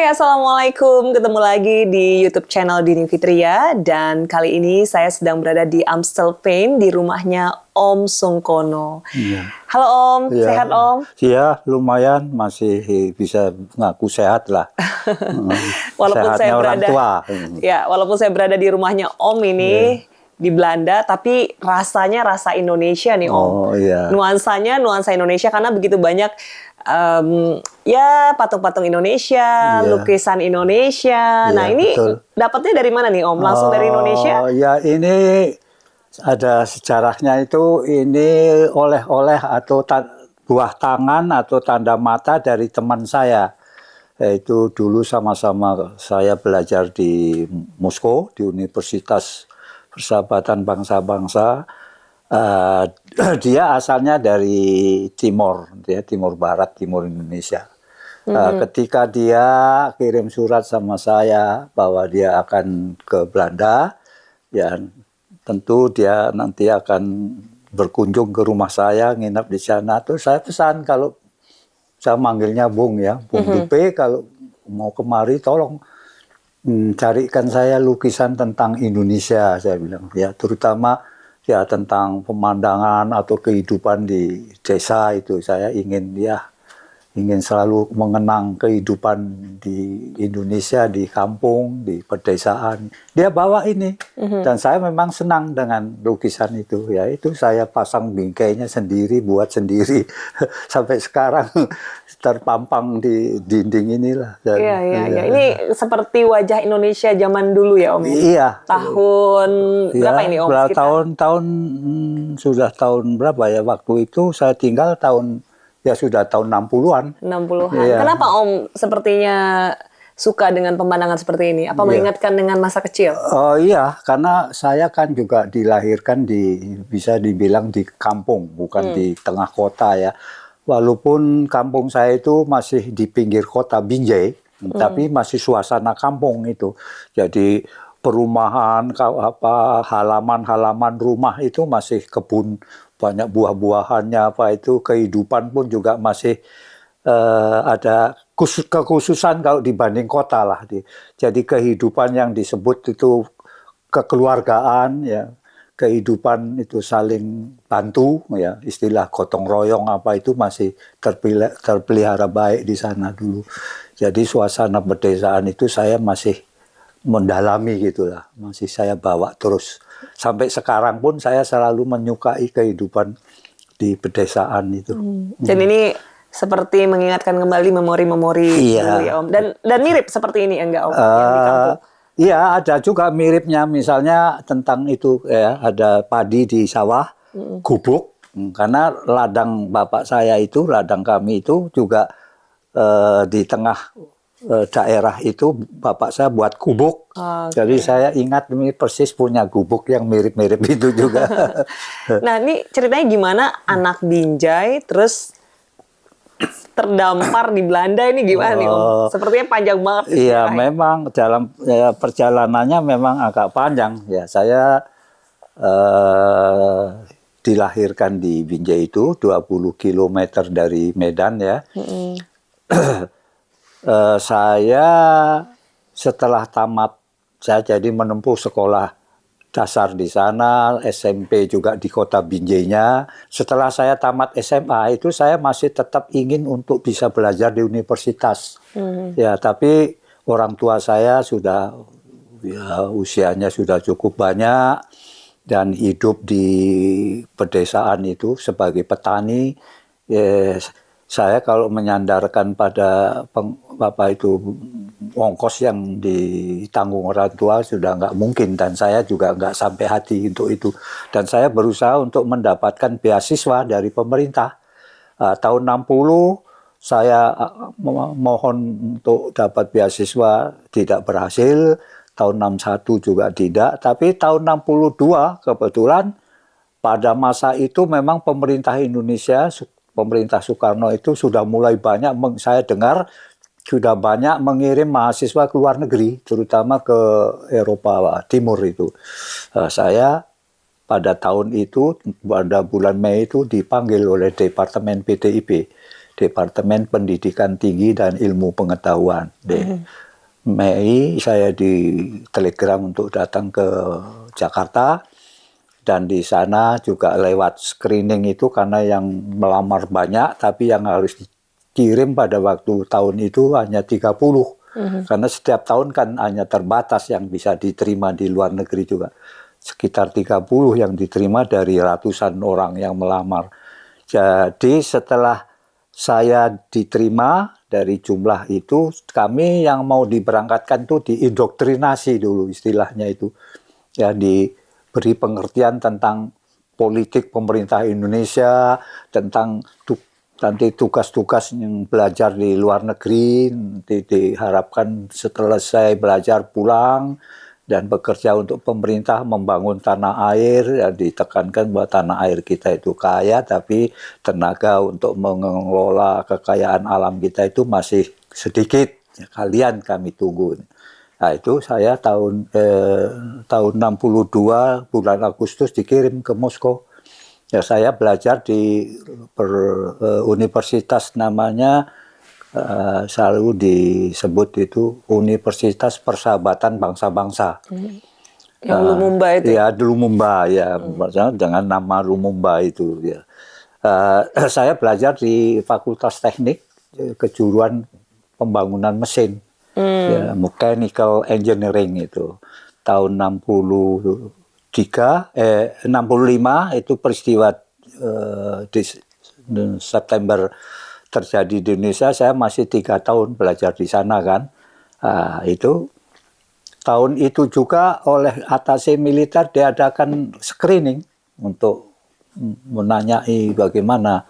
Hai, Assalamualaikum. Ketemu lagi di YouTube channel Dini Fitria. Dan kali ini saya sedang berada di Amstelveen, di rumahnya Om Sungkono. Iya. Halo Om, Iya. sehat Om? Iya, lumayan masih bisa ngaku sehat lah. Walaupun Sehatnya saya orang berada, tua. ya, walaupun saya berada di rumahnya Om ini di Belanda, tapi rasanya rasa Indonesia nih Om. Oh iya. Nuansanya nuansa Indonesia karena begitu banyak ya patung-patung Indonesia, Iya. lukisan Indonesia. Nah Iya, ini betul. dapatnya dari mana nih Om? Langsung dari Indonesia? Oh ya, ini ada sejarahnya itu, ini oleh-oleh atau buah tangan atau tanda mata dari teman saya. Yaitu dulu sama-sama saya belajar di Moskow, di Universitas Persahabatan Bangsa-Bangsa. Dia asalnya dari Timor, Timur Barat, Timur Indonesia. Ketika dia kirim surat sama saya bahwa dia akan ke Belanda, ya tentu dia nanti akan berkunjung ke rumah saya, nginap di sana. Terus saya pesan, kalau saya manggilnya Bung ya, Bung Dupe, kalau mau kemari tolong carikan saya lukisan tentang Indonesia, saya bilang. Ya, terutama ya tentang pemandangan atau kehidupan di desa itu. Saya ingin selalu mengenang kehidupan di Indonesia, di kampung, di pedesaan. Dia bawa ini, dan saya memang senang dengan lukisan itu. Ya itu saya pasang bingkainya sendiri, buat sendiri. Sampai sekarang terpampang di dinding inilah. Dan, Iya. Ini seperti wajah Indonesia zaman dulu ya Om? Iya. Tahun berapa ini Om? Sudah tahun berapa ya waktu itu saya tinggal sudah tahun 60-an. 60-an. Iya. Kenapa Om sepertinya suka dengan pemandangan seperti ini? Apa mengingatkan dengan masa kecil? Oh iya, karena saya kan juga dilahirkan bisa dibilang di kampung, bukan di tengah kota ya. Walaupun kampung saya itu masih di pinggir kota Binjai, tapi masih suasana kampung itu. Jadi perumahan, halaman-halaman rumah itu masih kebun, banyak buah-buahannya, kehidupan pun juga masih ada kekhususan kalau dibanding kota lah. Jadi kehidupan yang disebut itu kekeluargaan, ya, kehidupan itu saling bantu, ya, istilah gotong royong itu masih terpelihara baik di sana dulu. Jadi suasana pedesaan itu saya masih mendalami gitulah, masih saya bawa terus. Sampai sekarang pun saya selalu menyukai kehidupan di pedesaan itu. Dan ini seperti mengingatkan kembali memori-memori dulu ya Om. Dan mirip seperti ini enggak Om yang di kampung? Iya, ada juga miripnya, misalnya tentang itu ya, ada padi di sawah, gubuk, karena ladang bapak saya itu, ladang kami itu juga di tengah daerah itu bapak saya buat gubuk. Jadi saya ingat ini persis punya gubuk yang mirip-mirip itu juga. Nah, ini ceritanya gimana anak Binjai terus terdampar di Belanda ini gimana nih Om? Sepertinya panjang banget. Iya, memang dalam perjalanannya memang agak panjang ya. Saya dilahirkan di Binjai itu 20 km dari Medan ya. Saya setelah tamat, saya jadi menempuh sekolah dasar di sana, SMP juga di kota Binjainya. Setelah saya tamat SMA itu saya masih tetap ingin untuk bisa belajar di universitas. Ya, tapi orang tua saya sudah usianya sudah cukup banyak dan hidup di pedesaan itu sebagai petani. Saya kalau menyandarkan pada ongkos yang ditanggung orang tua sudah nggak mungkin, dan saya juga nggak sampai hati untuk itu. Dan saya berusaha untuk mendapatkan beasiswa dari pemerintah. Tahun 60 saya mohon untuk dapat beasiswa, tidak berhasil. Tahun 61 juga tidak. Tapi tahun 62 kebetulan pada masa itu memang pemerintah Indonesia, pemerintah Soekarno itu sudah mulai banyak, saya dengar sudah banyak mengirim mahasiswa ke luar negeri, terutama ke Eropa Timur itu. Saya pada tahun itu, pada bulan Mei itu dipanggil oleh Departemen PTIP Departemen Pendidikan Tinggi dan Ilmu Pengetahuan. Di Mei saya ditelegram untuk datang ke Jakarta, dan di sana juga lewat screening itu karena yang melamar banyak, tapi yang harus dikirim pada waktu tahun itu hanya 30. Karena setiap tahun kan hanya terbatas yang bisa diterima di luar negeri juga. Sekitar 30 yang diterima dari ratusan orang yang melamar. Jadi setelah saya diterima dari jumlah itu, kami yang mau diberangkatkan tuh diindoktrinasi dulu istilahnya itu. Ya, diberi pengertian tentang politik pemerintah Indonesia, tentang nanti tugas-tugas yang belajar di luar negeri. Nanti diharapkan setelah saya belajar pulang dan bekerja untuk pemerintah membangun tanah air, ya ditekankan bahwa tanah air kita itu kaya, tapi tenaga untuk mengelola kekayaan alam kita itu masih sedikit. Ya, kalian kami tunggu. Nah itu saya tahun 62 bulan Agustus dikirim ke Moskow. Ya saya belajar di universitas namanya selalu disebut itu Universitas Persahabatan Bangsa-Bangsa. Yang Lumumba itu? Ya, Lumumba ya, dengan nama Lumumba itu ya. Saya belajar di Fakultas Teknik, kejuruan pembangunan mesin, ya, Mechanical Engineering itu. Tahun 65 itu peristiwa di September terjadi di Indonesia. Saya masih 3 tahun belajar di sana kan. Itu tahun itu juga oleh atase militer diadakan screening untuk menanyai bagaimana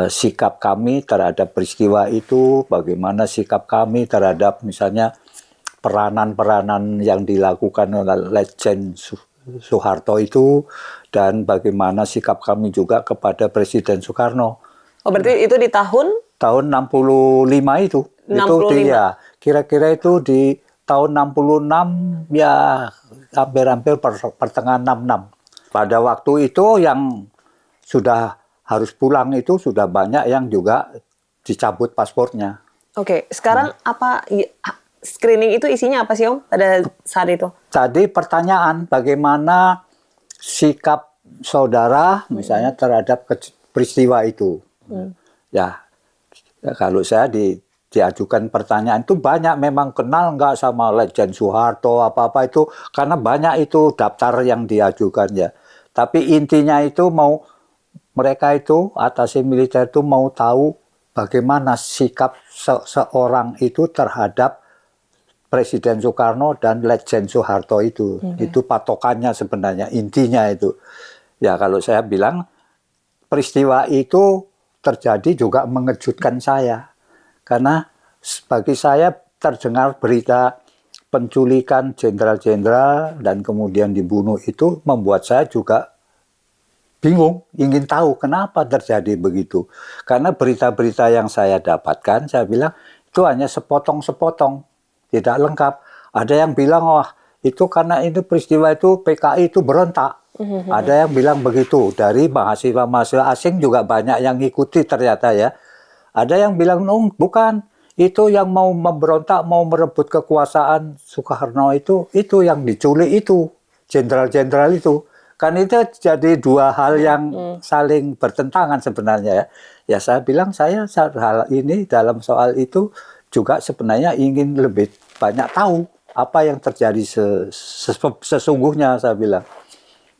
sikap kami terhadap peristiwa itu, bagaimana sikap kami terhadap misalnya peranan-peranan yang dilakukan oleh Letjen Soeharto itu, dan bagaimana sikap kami juga kepada Presiden Soekarno. Oh, berarti itu di tahun? Tahun 65 itu. 65. Itu dia. Kira-kira itu di tahun 66 ya hampir-hampir pertengahan 66. Pada waktu itu yang sudah harus pulang itu sudah banyak yang juga dicabut paspornya. Oke, sekarang apa screening itu isinya apa sih Om pada saat itu? Tadi pertanyaan bagaimana sikap saudara misalnya terhadap peristiwa itu. Ya, kalau saya diajukan pertanyaan itu banyak, memang kenal nggak sama Letjen Soeharto apa-apa itu, karena banyak itu daftar yang diajukan ya. Tapi intinya itu mereka itu atase militer itu mau tahu bagaimana sikap seorang itu terhadap Presiden Soekarno dan Letjen Soeharto itu. Itu patokannya sebenarnya, intinya itu. Ya kalau saya bilang peristiwa itu terjadi juga mengejutkan saya. Karena bagi saya terdengar berita penculikan jenderal-jenderal dan kemudian dibunuh itu membuat saya juga bingung, ingin tahu kenapa terjadi begitu. Karena berita-berita yang saya dapatkan, saya bilang itu hanya sepotong-sepotong, tidak lengkap. Ada yang bilang, wah itu karena itu peristiwa itu PKI itu berontak. Ada yang bilang begitu, dari mahasiswa-mahasiswa asing juga banyak yang ngikuti ternyata ya. Ada yang bilang, bukan, itu yang mau memberontak, mau merebut kekuasaan Soekarno itu yang diculik itu, jenderal-jenderal itu. Kan itu jadi dua hal yang saling bertentangan sebenarnya ya. Ya saya bilang, saya hal ini dalam soal itu juga sebenarnya ingin lebih banyak tahu apa yang terjadi sesungguhnya, saya bilang.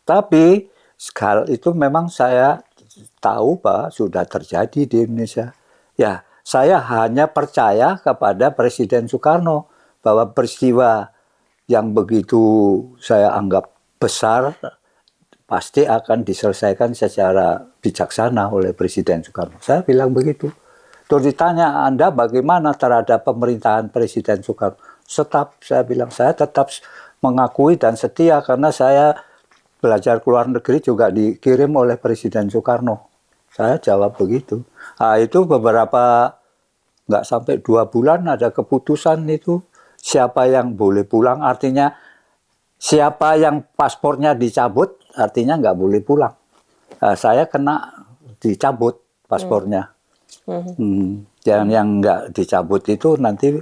Tapi hal itu memang saya tahu bahwa sudah terjadi di Indonesia. Ya, saya hanya percaya kepada Presiden Soekarno bahwa peristiwa yang begitu saya anggap besar pasti akan diselesaikan secara bijaksana oleh Presiden Soekarno. Saya bilang begitu. Terus ditanya, Anda bagaimana terhadap pemerintahan Presiden Soekarno? Saya bilang, saya tetap mengakui dan setia karena saya belajar ke luar negeri juga dikirim oleh Presiden Soekarno. Saya jawab begitu. Nah, itu beberapa, nggak sampai 2 bulan ada keputusan itu. Siapa yang boleh pulang, artinya siapa yang paspornya dicabut, artinya nggak boleh pulang. Nah, saya kena dicabut paspornya. Yang nggak dicabut itu nanti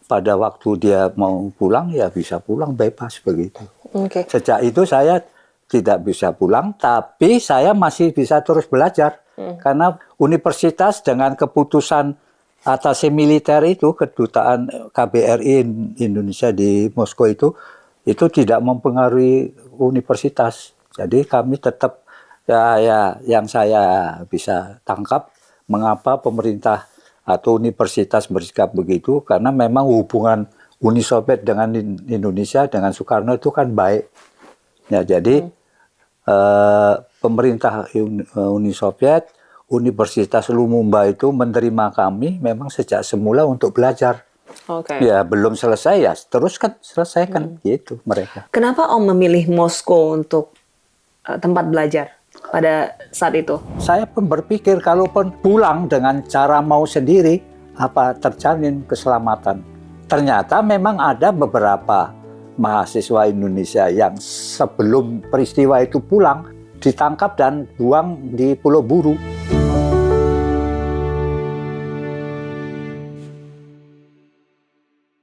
pada waktu dia mau pulang ya bisa pulang bebas begitu. Oke. Sejak itu saya tidak bisa pulang, tapi saya masih bisa terus belajar. Karena universitas dengan keputusan atase militer itu, kedutaan KBRI Indonesia di Moskow itu tidak mempengaruhi universitas. Jadi kami tetap, ya yang saya bisa tangkap, mengapa pemerintah atau universitas bersikap begitu, karena memang hubungan Uni Soviet dengan Indonesia, dengan Soekarno itu kan baik. Ya, jadi pemerintah Uni Soviet, Universitas Lumumba itu menerima kami memang sejak semula untuk belajar. Oke. Ya, belum selesai ya, terus kan selesaikan gitu mereka. Kenapa Om memilih Moskow untuk tempat belajar pada saat itu? Saya pun berpikir kalaupun pulang dengan cara mau sendiri, apa terjamin keselamatan. Ternyata memang ada beberapa mahasiswa Indonesia yang sebelum peristiwa itu pulang, ditangkap dan buang di Pulau Buru.